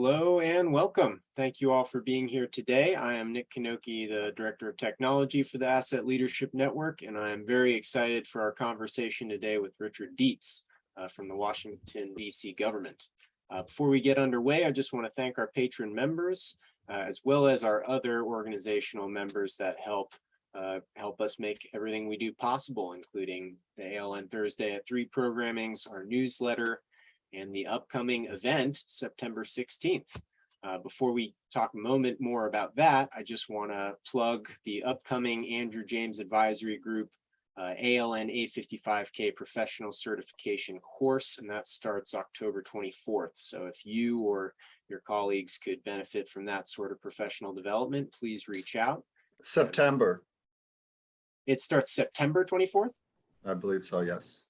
Hello and welcome. Thank you all for being here today. I am Nick Kanoki, the Director of Technology for the Asset Leadership Network, and I am very excited for our conversation today with Richard Dietz from the Washington, D.C. government. Before we get underway, I just want to thank our patron members, as well as our other organizational members that help us make everything we do possible, including the ALN Thursday at 3 programmings, our newsletter, and the upcoming event, September 16th. Before we talk a moment more about that, I just want to plug the upcoming Andrew James Advisory Group ALN A55K Professional Certification course, and that starts October 24th. So if you or your colleagues could benefit from that sort of professional development, please reach out. September. It starts September 24th? I believe so, yes.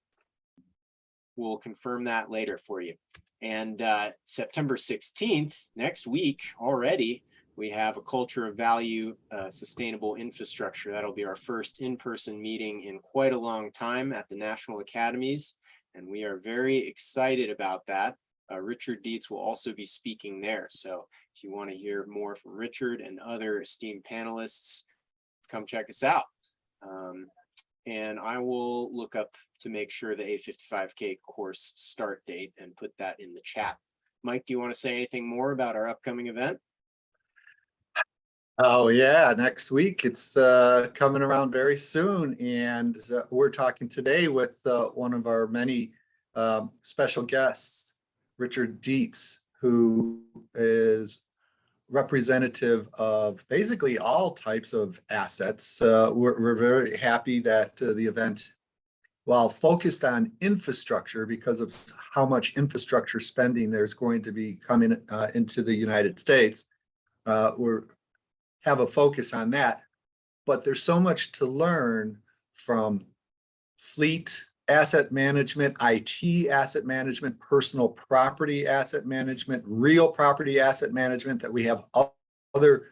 We'll confirm that later for you. And September 16th, next week already, we have a culture of value, sustainable infrastructure. That'll be our first in-person meeting in quite a long time at the National Academies. And we are very excited about that. Richard Dietz will also be speaking there. So if you want to hear more from Richard and other esteemed panelists, come check us out. And I will look up to make sure the A55K course start date and put that in the chat. Mike, do you want to say anything more about our upcoming event? Oh yeah, next week. It's coming around very soon. And we're talking today with one of our many special guests, Richard Dietz, who is representative of basically all types of assets. We're very happy that the event, while focused on infrastructure because of how much infrastructure spending there's going to be coming into the United States, we have a focus on that. But there's so much to learn from fleet asset management, IT asset management, personal property asset management, real property asset management, that we have other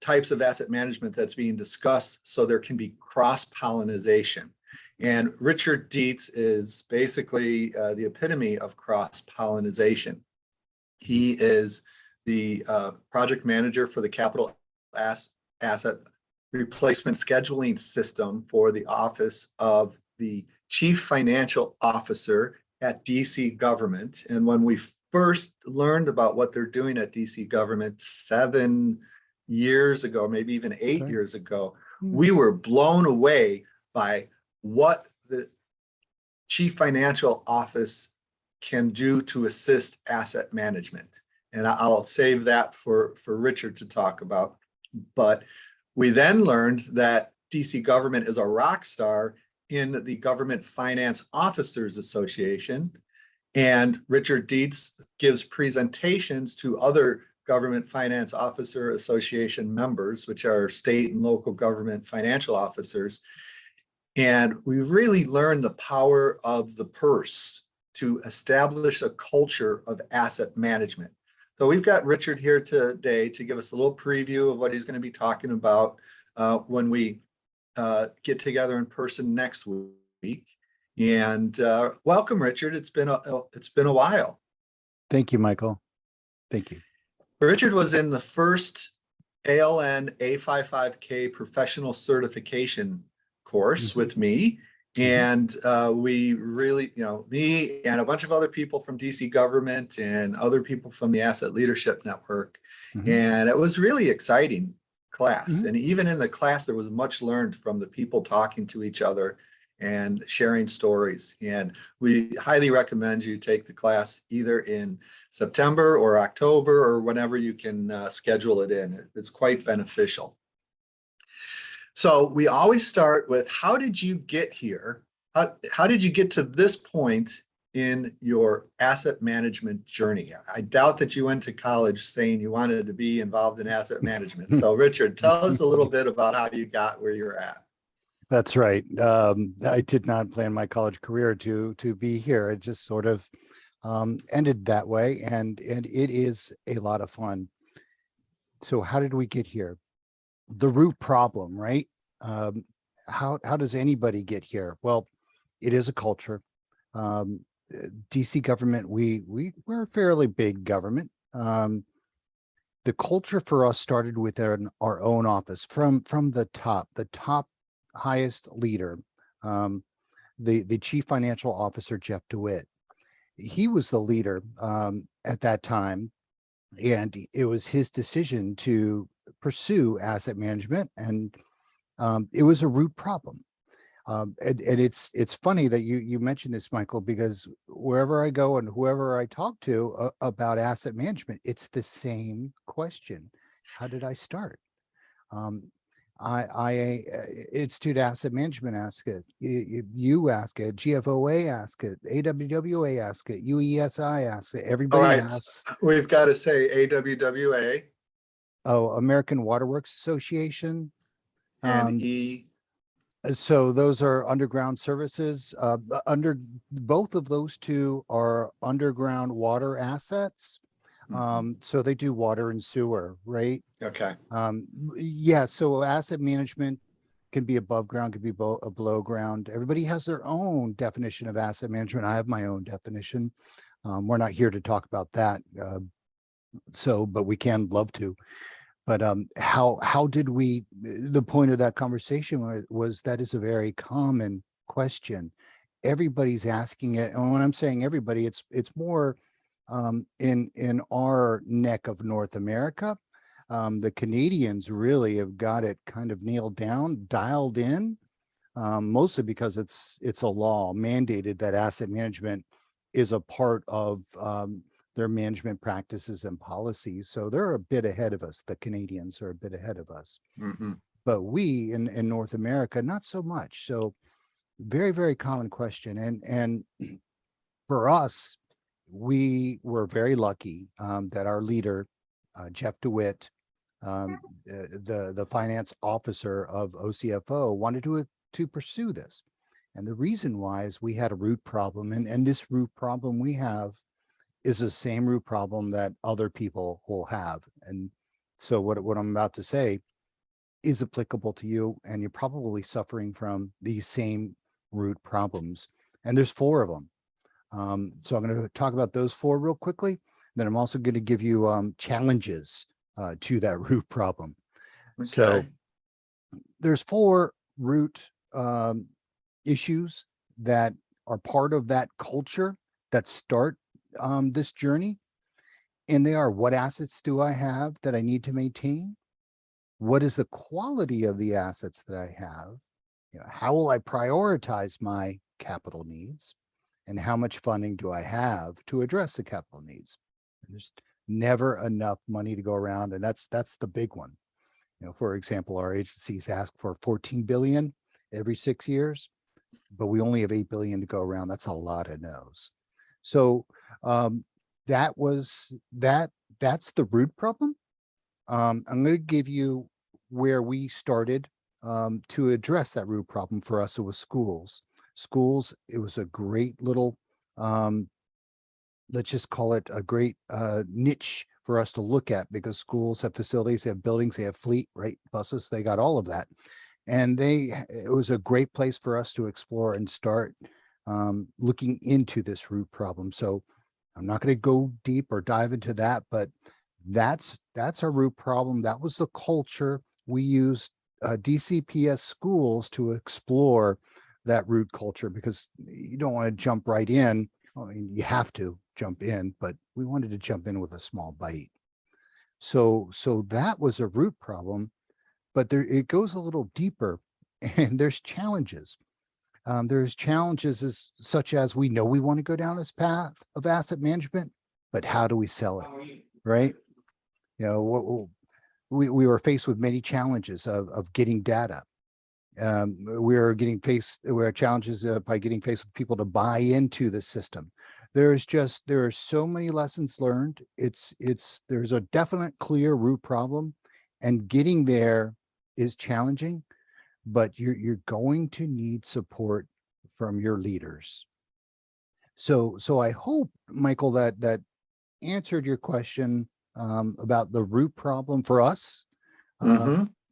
types of asset management that's being discussed, so there can be cross-pollination. And Richard Dietz is basically the epitome of cross-pollination. He is the project manager for the capital asset replacement scheduling system for the Office of the Chief Financial Officer at DC government. And when we first learned about what they're doing at DC government 7 years ago, maybe even 8 years ago, we were blown away by what the Chief Financial Office can do to assist asset management. And I'll save that for Richard to talk about. But we then learned that DC government is a rock star in the Government Finance Officers Association. And Richard Dietz gives presentations to other Government Finance Officer Association members, which are state and local government financial officers. And we really learned the power of the purse to establish a culture of asset management. So we've got Richard here today to give us a little preview of what he's going to be talking about when we get together in person next week. And welcome, Richard. It's been a while. Thank you, Michael. Thank you. Richard was in the first ALN A55K professional certification course with me. And we really, me and a bunch of other people from DC government and other people from the Asset Leadership Network. And it was really exciting class. And even in the class, there was much learned from the people talking to each other and sharing stories. And we highly recommend you take the class either in September or October or whenever you can schedule it in. It's quite beneficial. So we always start with, how did you get here? How did you get to this point in your asset management journey? I doubt that you went to college saying you wanted to be involved in asset management. So Richard, tell us a little bit about how you got where you're at. That's right. I did not plan my college career to be here. It just sort of ended that way, and it is a lot of fun. So how did we get here? The root problem, right? How does anybody get here? Well, it is a culture. DC government, we're a fairly big government. The culture for us started with our own office from the top highest leader, the chief financial officer, Jeff DeWitt. He was the leader at that time, and it was his decision to pursue asset management, and it was a root problem. And it's funny that you mentioned this, Michael, because wherever I go and whoever I talk to about asset management, it's the same question. How did I start? Institute Asset Management ask it, you ask it, GFOA ask it, AWWA ask it, UESI ask it, All everybody right, asks. we've got to say AWWA Oh, American Waterworks Association. and E. So those are underground services. Both of those two are underground water assets. So they do water and sewer, right? Okay. Yeah, so asset management can be above ground, can be below ground. Everybody has their own definition of asset management. I have my own definition. We're not here to talk about that. But we can love to. But how did we, the point of that conversation was that is a very common question. Everybody's asking it. And when I'm saying everybody, it's more in our neck of North America. The Canadians really have got it kind of nailed down, dialed in, mostly because it's a law mandated that asset management is a part of their management practices and policies. So they're a bit ahead of us. The Canadians are a bit ahead of us. But we in North America, not so much. So very, very common question. And for us, we were very lucky that our leader, Jeff DeWitt, the finance officer of OCFO, wanted to pursue this. And the reason why is we had a root problem, and this root problem we have is the same root problem that other people will have. And so what I'm about to say is applicable to you, and you're probably suffering from these same root problems. And there's 4 of them. So I'm going to talk about those 4 real quickly. Then I'm also going to give you challenges to that root problem. Okay. So there's 4 root issues that are part of that culture that start this journey. And they are, what assets do I have that I need to maintain? What is the quality of the assets that I have? How will I prioritize my capital needs? And how much funding do I have to address the capital needs? And there's never enough money to go around. And that's the big one. For example, our agencies ask for 14 billion every 6 years, but we only have 8 billion to go around. That's a lot of no's. So that's the root problem. I'm going to give you where we started to address that root problem. For us, it was schools. It was a great little, let's just call it a great niche for us to look at, because schools have facilities, they have buildings, they have fleet, right? Buses, they got all of that. And it was a great place for us to explore and start looking into this root problem. So I'm not going to go deep or dive into that, but that's a root problem. That was the culture. We used DCPS schools to explore that root culture, because you don't want to jump right in. I mean, you have to jump in, but we wanted to jump in with a small bite. So that was a root problem, but it goes a little deeper, and there's challenges. There's challenges such as, we know we want to go down this path of asset management, but how do we sell it, right? We were faced with many challenges of getting data. We're challenges by getting faced with people to buy into the system. There are so many lessons learned. There's a definite clear root problem, and getting there is challenging, but you're going to need support from your leaders. So I hope, Michael, that answered your question about the root problem for us,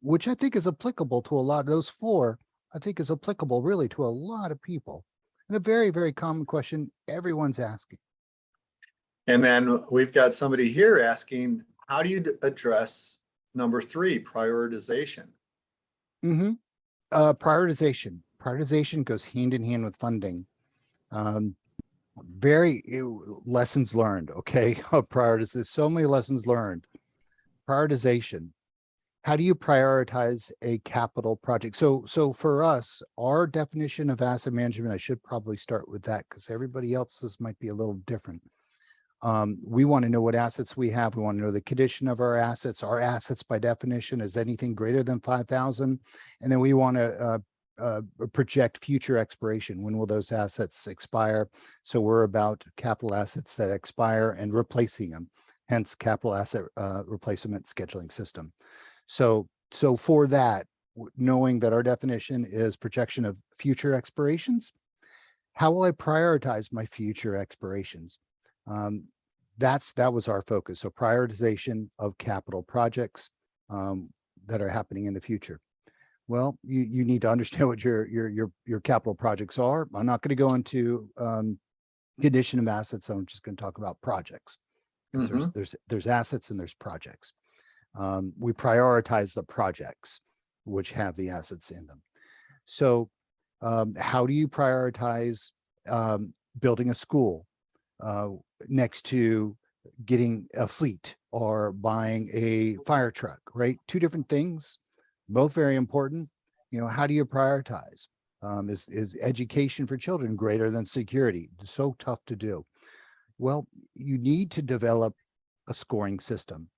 which I think is applicable to a lot of those 4. I think is applicable really to a lot of people, and a very, very common question everyone's asking. And then we've got somebody here asking, how do you address number 3, prioritization? Mm-hmm. Prioritization goes hand in hand with funding. Um, lessons learned. Okay. There's so many lessons learned. Prioritization. How do you prioritize a capital project? So for us, our definition of asset management, I should probably start with that because everybody else's might be a little different. We want to know what assets we have. We want to know the condition of our assets. Our assets by definition is anything greater than 5,000. And then we want to project future expiration. When will those assets expire? So we're about capital assets that expire and replacing them, hence capital asset replacement scheduling system. So for that, knowing that our definition is projection of future expirations, how will I prioritize my future expirations? That was our focus. So prioritization of capital projects that are happening in the future. Well, you need to understand what your capital projects are. I'm not going to go into condition of assets. I'm just going to talk about projects. There's assets and there's projects. We prioritize the projects which have the assets in them. So how do you prioritize building a school next to getting a fleet or buying a fire truck, right? Two different things, both very important. How do you prioritize? Is education for children greater than security? It's so tough to do. Well, you need to develop a scoring system.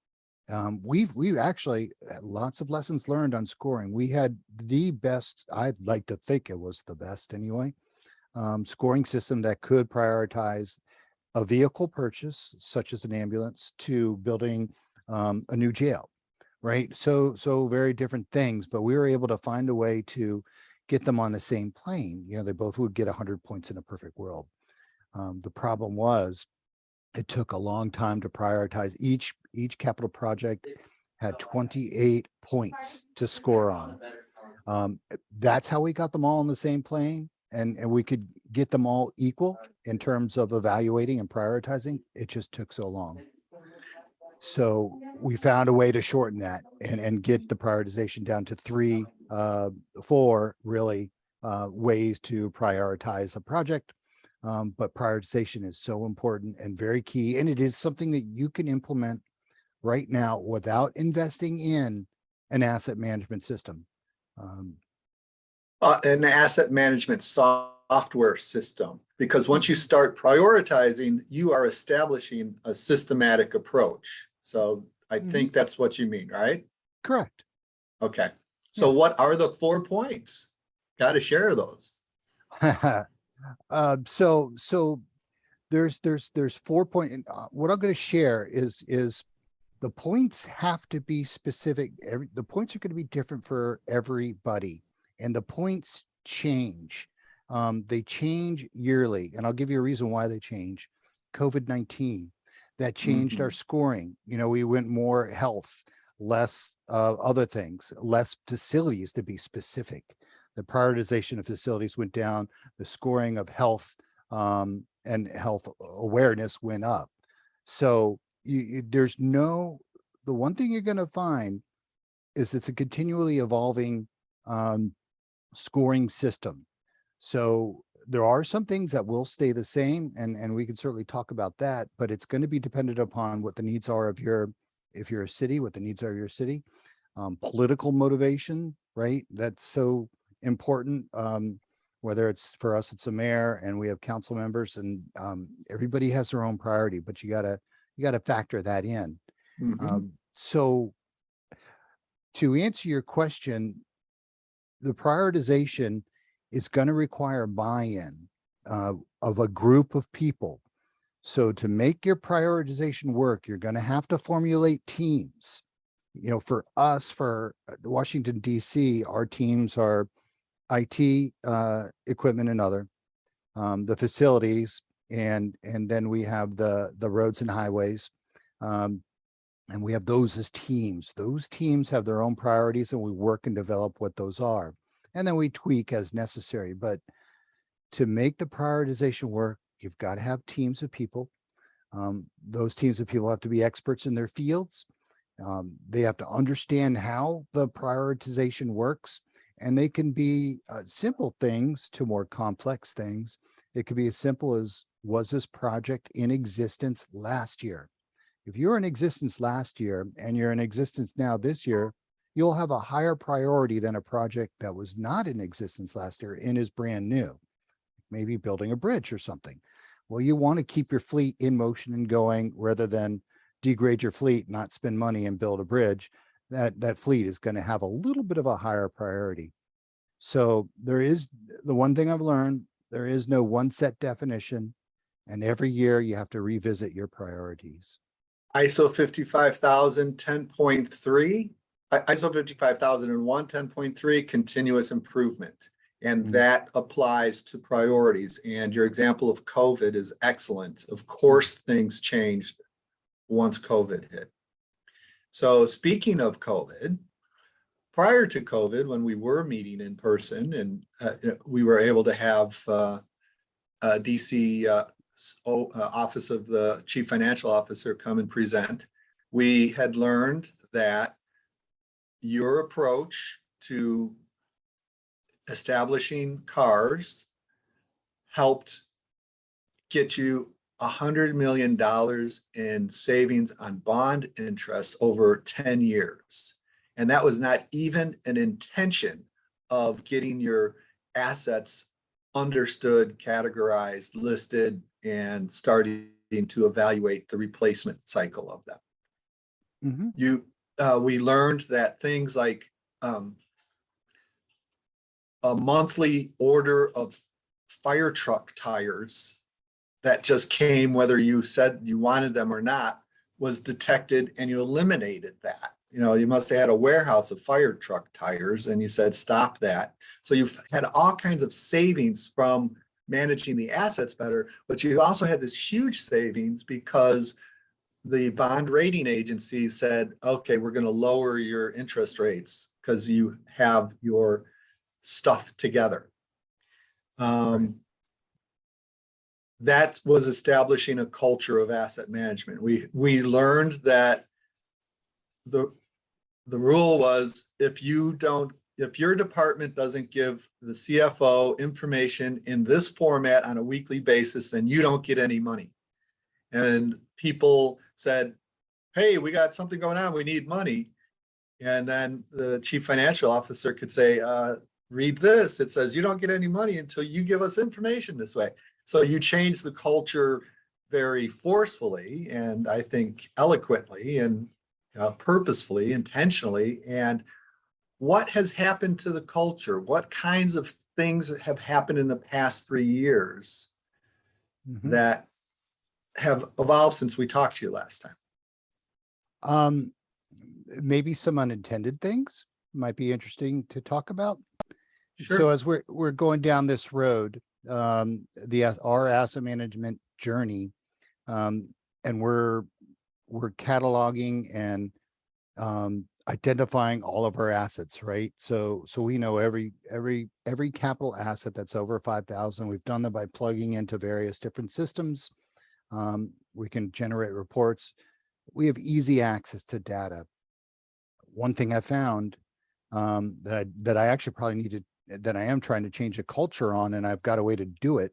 We've actually had lots of lessons learned on scoring. We had the best, I'd like to think it was the best anyway, scoring system that could prioritize a vehicle purchase, such as an ambulance, to building a new jail, right? So very different things, but we were able to find a way to get them on the same plane. They both would get 100 points in a perfect world. The problem was it took a long time to prioritize. Each capital project had 28 points to score on. That's how we got them all on the same plane, and we could get them all equal in terms of evaluating and prioritizing. It just took so long. So we found a way to shorten that and get the prioritization down to 3, 4 really ways to prioritize a project. But prioritization is so important and very key. And it is something that you can implement right now without investing in an asset management system. An asset management software system, because once you start prioritizing, you are establishing a systematic approach. So I think that's what you mean, right? Correct. Okay. So Yes. what are the 4 points? Got to share those. So there's 4 point. What I'm going to share is the points have to be specific. The points are going to be different for everybody, and the points change. They change yearly, and I'll give you a reason why they change. COVID-19, that changed our scoring. We went more health, less other things, less facilities to be specific. The prioritization of facilities went down. The scoring of health and health awareness went up. So the one thing you're going to find is it's a continually evolving scoring system. So there are some things that will stay the same, and we can certainly talk about that, but it's going to be dependent upon what the needs are of if you're a city, what the needs are of your city. Political motivation, right? That's so important. Whether it's for us, it's a mayor and we have council members, and everybody has their own priority, but you gotta factor that in. So to answer your question, the prioritization is going to require buy-in of a group of people. So to make your prioritization work, you're going to have to formulate teams. For us, for Washington, D.C., our teams are IT, equipment and other, the facilities, and then we have the roads and highways. And we have those as teams. Those teams have their own priorities, and we work and develop what those are. And then we tweak as necessary. But to make the prioritization work, you've got to have teams of people. Those teams of people have to be experts in their fields. They have to understand how the prioritization works, and they can be simple things to more complex things. It could be as simple as, was this project in existence last year? If you're in existence last year and you're in existence now this year, you'll have a higher priority than a project that was not in existence last year and is brand new, maybe building a bridge or something. Well, you want to keep your fleet in motion and going rather than degrade your fleet, not spend money and build a bridge. That fleet is going to have a little bit of a higher priority. So there is the one thing I've learned, there is no one set definition, and every year you have to revisit your priorities. ISO 55000 10.3, ISO 55001 10.3, continuous improvement. And that applies to priorities. And your example of COVID is excellent. Of course, things changed once COVID hit. So speaking of COVID, prior to COVID, when we were meeting in person and we were able to have DC Office of the Chief Financial Officer come and present, we had learned that your approach to establishing CARs helped get you $100 million in savings on bond interest over 10 years. And that was not even an intention of getting your assets understood, categorized, listed, and starting to evaluate the replacement cycle of them. We learned that things like a monthly order of fire truck tires that just came, whether you said you wanted them or not, was detected, and you eliminated that. You know, you must have had a warehouse of fire truck tires and you said, stop that. So you've had all kinds of savings from managing the assets better, but you also had this huge savings because the bond rating agency said, okay, we're going to lower your interest rates because you have your stuff together. That was establishing a culture of asset management. We learned that the rule was, if your department doesn't give the CFO information in this format on a weekly basis, then you don't get any money. And people said, hey, we got something going on, we need money. And then the chief financial officer could say, read this. It says you don't get any money until you give us information this way. So you change the culture very forcefully, and I think eloquently and purposefully, intentionally. And what has happened to the culture? What kinds of things have happened in the past 3 years that have evolved since we talked to you last time? Maybe some unintended things might be interesting to talk about. Sure. So as we're going down this road, our asset management journey, and we're cataloging and identifying all of our assets, right? So we know every capital asset that's over 5,000. We've done that by plugging into various different systems. We can generate reports. We have easy access to data. One thing I found that I actually probably need to, that I am trying to change a culture on, and I've got a way to do it,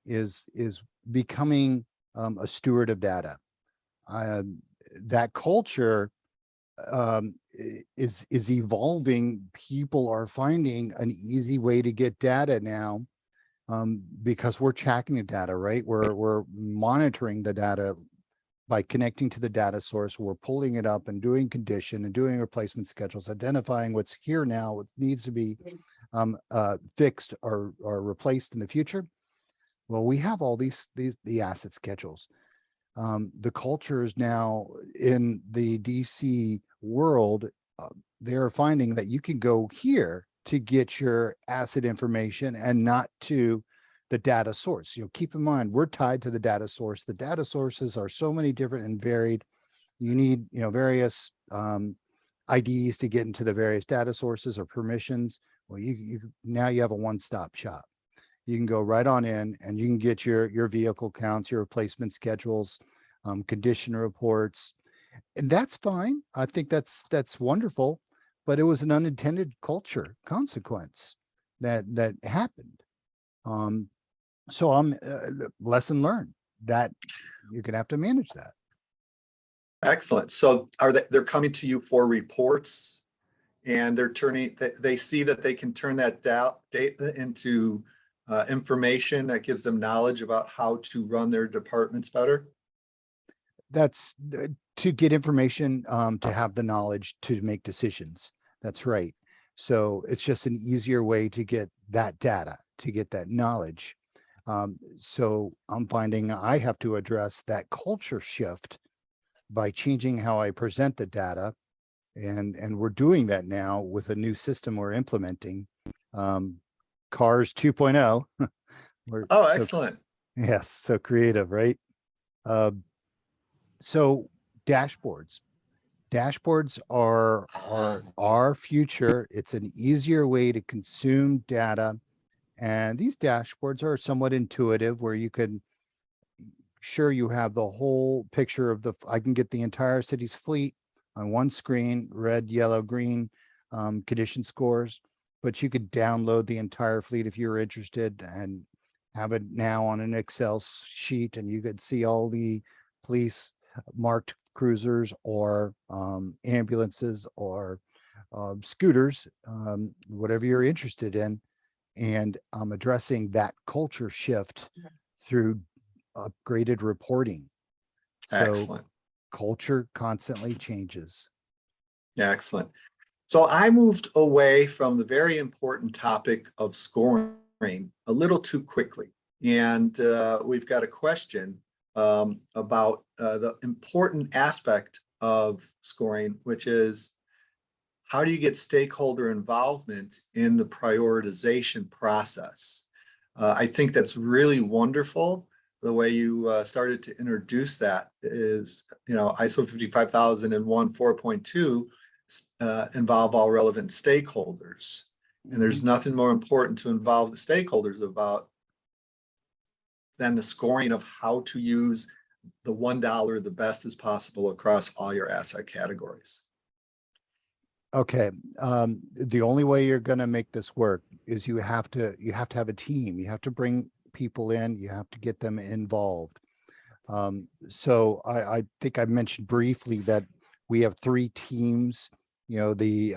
is becoming a steward of data. That culture is evolving. People are finding an easy way to get data now, because we're tracking the data, right? We're monitoring the data by connecting to the data source. We're pulling it up and doing condition and doing replacement schedules, identifying what's here now, what needs to be fixed or replaced in the future. Well, we have all the asset schedules. The culture is now in the DC world. They're finding that you can go here to get your asset information and not to the data source. Keep in mind, we're tied to the data source. The data sources are so many different and varied. You need, various IDs to get into the various data sources or permissions. Well, now you have a one-stop shop. You can go right on in and you can get your vehicle counts, your replacement schedules, condition reports, and that's fine. I think that's wonderful, but it was an unintended culture consequence that happened. So lesson learned that you're gonna have to manage that. Excellent. So they're coming to you for reports, and they see that they can turn that data into information that gives them knowledge about how to run their departments better? That's to get information, to have the knowledge to make decisions. That's right. So it's just an easier way to get that data, to get that knowledge. So I'm finding I have to address that culture shift by changing how I present the data. And we're doing that now with a new system we're implementing, CARS 2.0. Oh, excellent. Yes, so creative, right? So dashboards. Dashboards are our future. It's an easier way to consume data. And these dashboards are somewhat intuitive, where you can, sure, you have the whole picture of I can get the entire city's fleet on one screen, red, yellow, green, condition scores, but you could download the entire fleet if you're interested and have it now on an Excel sheet, and you could see all the police marked cruisers or ambulances or scooters, whatever you're interested in. And I'm addressing that culture shift through upgraded reporting. So Excellent. culture constantly changes. Yeah, excellent. So I moved away from the very important topic of scoring a little too quickly. And we've got a question about the important aspect of scoring, which is, how do you get stakeholder involvement in the prioritization process? I think that's really wonderful. The way you started to introduce that is, ISO 55001 4.2 involve all relevant stakeholders. And there's nothing more important to involve the stakeholders about than the scoring of how to use the $1 the best as possible across all your asset categories. Okay. The only way you're going to make this work is you have to have a team. You have to bring people in, you have to get them involved. So I think I mentioned briefly that we have 3 teams, the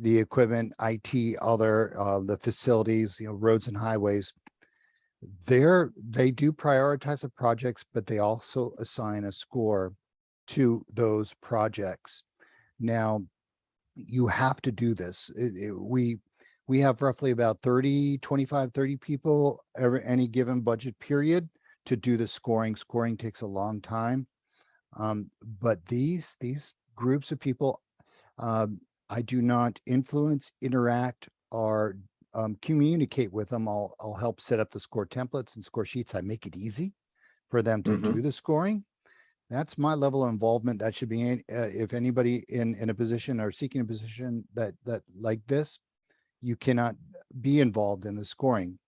equipment, IT, other, the facilities, roads and highways. They do prioritize the projects, but they also assign a score to those projects. Now, you have to do this. We have roughly about 25, 30 people any given budget period to do the scoring. Scoring takes a long time. But these groups of people, I do not influence, interact, or communicate with them. I'll help set up the score templates and score sheets. I make it easy for them to do the scoring. That's my level of involvement. That should be, if anybody in a position or seeking a position that like this, you cannot be involved in the scoring.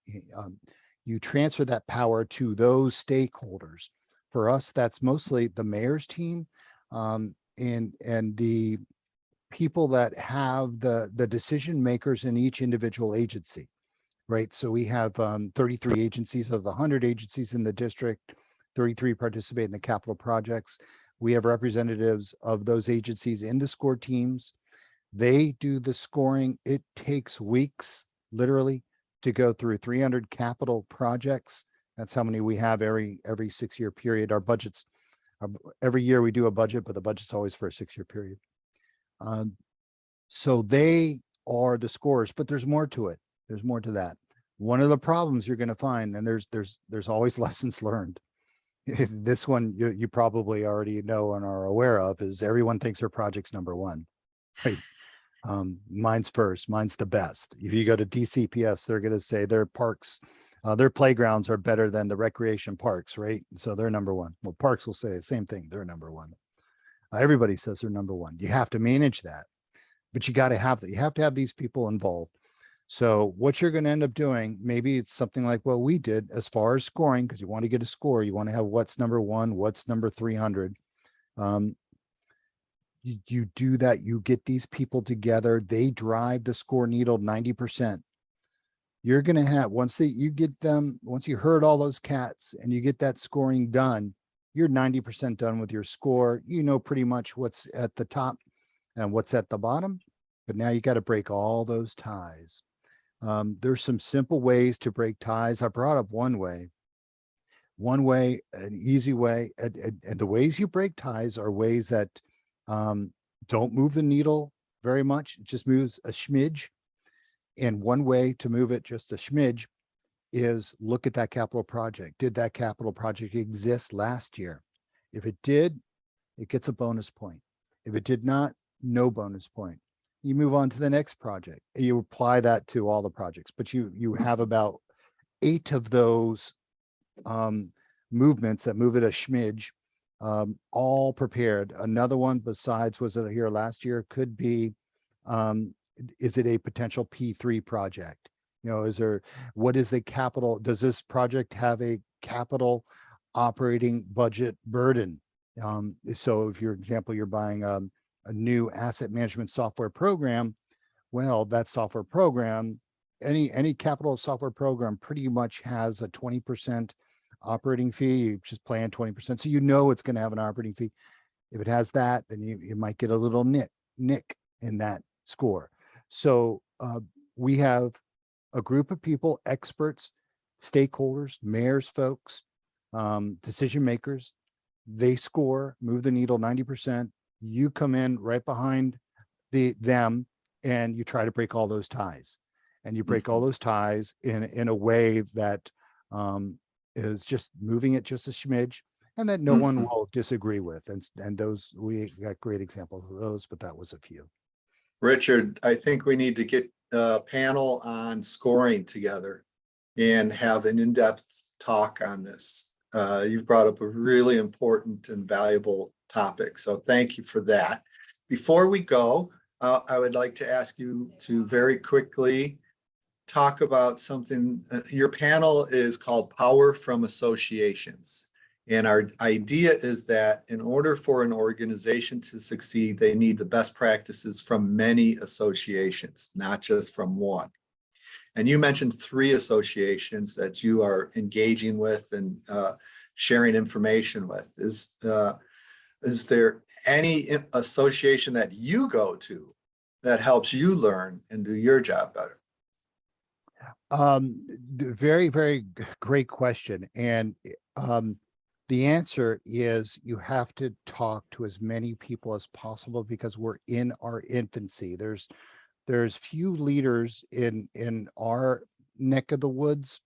You transfer that power to those stakeholders. For us, that's mostly the mayor's team, and the people that have the decision makers in each individual agency, right? So we have 33 agencies of the 100 agencies in the district. 33 participate in the capital projects. We have representatives of those agencies in the score teams. They do the scoring. It takes weeks, literally, to go through 300 capital projects. That's how many we have every 6-year period. Our budgets, every year we do a budget, but the budget's always for a 6-year period. So they are the scorers, but there's more to it. There's more to that. One of the problems you're going to find, and there's always lessons learned. This one you probably already know and are aware of, is everyone thinks their project's number one, right? Mine's first, mine's the best. If you go to DCPS, they're going to say their parks, their playgrounds are better than the recreation parks, right? So they're number one. Well, parks will say the same thing. They're number one. Everybody says they're number one. You have to manage that, but you got to have that. You have to have these people involved. So what you're going to end up doing, maybe it's something like what we did as far as scoring, because you want to get a score, you want to have what's number 1, what's number 300. You do that, you get these people together, they drive the score needle 90%. You're going to have, once you herd all those cats and you get that scoring done, you're 90% done with your score. You know pretty much what's at the top and what's at the bottom, but now you got to break all those ties. There's some simple ways to break ties. I brought up one way, an easy way, and the ways you break ties are ways that don't move the needle very much. It just moves a smidge. And one way to move it just a smidge is look at that capital project. Did that capital project exist last year? If it did, it gets a bonus point. If it did not, no bonus point. You move on to the next project. You apply that to all the projects, but you have about 8 of those movements that move it a smidge, all prepared. Another one besides was it here last year could be, is it a potential P3 project? You know, what is the capital? Does this project have a capital operating budget burden? So if, for example, you're buying a new asset management software program, well, that software program, any capital software program pretty much has a 20% operating fee. You just plan 20%. So you know it's going to have an operating fee. If it has that, then you might get a little nick in that score. So we have a group of people, experts, stakeholders, mayors, folks, decision makers. They score, move the needle 90%. You come in right behind them and you try to break all those ties. And you break all those ties in a way that is just moving it just a smidge, and that no one will disagree with. And those, we got great examples of those, but that was a few. Richard, I think we need to get a panel on scoring together and have an in-depth talk on this. You've brought up a really important and valuable topic, so thank you for that. Before we go, I would like to ask you to very quickly talk about something. Your panel is called Power from Associations. And our idea is that in order for an organization to succeed, they need the best practices from many associations, not just from one. And you mentioned 3 associations that you are engaging with and sharing information with. Is there any association that you go to that helps you learn and do your job better? Very, very great question. And the answer is you have to talk to as many people as possible because we're in our infancy. There's few leaders in our neck of the woods.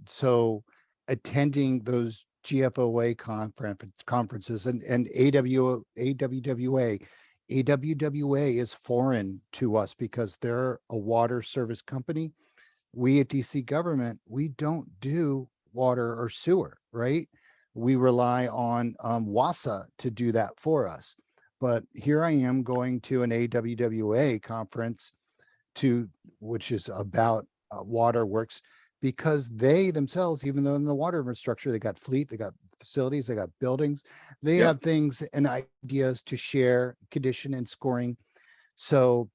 So attending those GFOA conferences and AWWA is foreign to us because they're a water service company. We at DC government, we don't do water or sewer, right? We rely on WASA to do that for us. But here I am going to an AWWA conference which is about water works, because they themselves, even though in the water infrastructure, they got fleet, they got facilities, they got buildings, they have things and ideas to share, condition and scoring. So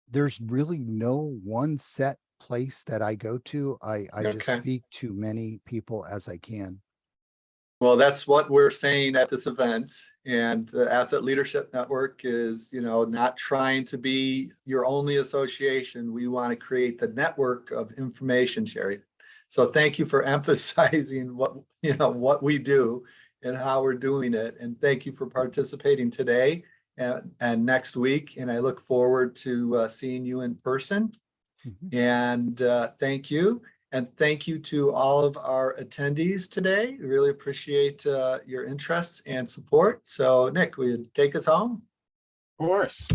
there's really no one set place that I go to. I just speak to many people as I can. Well, that's what we're saying at this event. And the Asset Leadership Network is, not trying to be your only association. We want to create the network of information sharing. So thank you for emphasizing what we do and how we're doing it. And thank you for participating today and next week. And I look forward to seeing you in person. And thank you. And thank you to all of our attendees today. We really appreciate your interest and support. So Nick, will you take us home? Of course.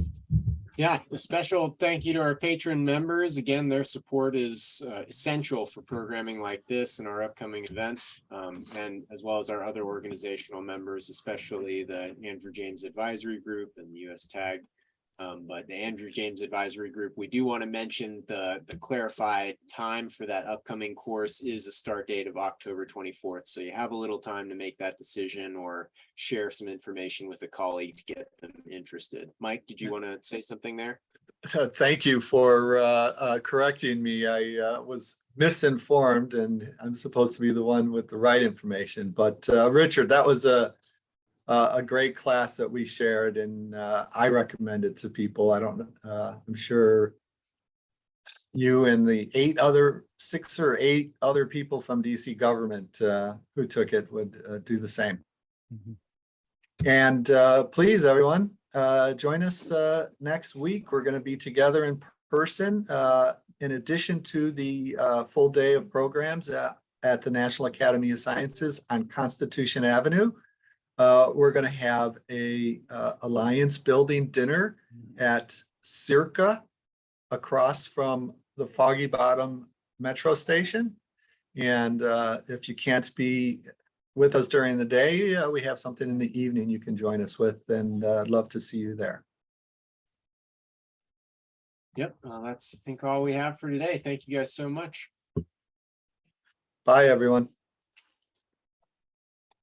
Yeah, a special thank you to our patron members. Again, their support is essential for programming like this and our upcoming event, and as well as our other organizational members, especially the Andrew James Advisory Group and the US TAG. But the Andrew James Advisory Group, we do want to mention the clarified time for that upcoming course is a start date of October 24th. So you have a little time to make that decision or share some information with a colleague to get them interested. Mike, did you want to say something there? Thank you for correcting me. I was misinformed and I'm supposed to be the one with the right information. But Richard, that was a great class that we shared, and I recommend it to people. I don't, I'm sure you and the 6 or 8 other people from DC government who took it would do the same. Mhm. And please, everyone, join us next week. We're going to be together in person. In addition to the full day of programs at the National Academy of Sciences on Constitution Avenue, we're going to have a alliance building dinner at Circa across from the Foggy Bottom Metro Station. And if you can't be with us during the day, we have something in the evening you can join us with, and I'd love to see you there. Yep, that's I think all we have for today. Thank you guys so much. Bye, everyone.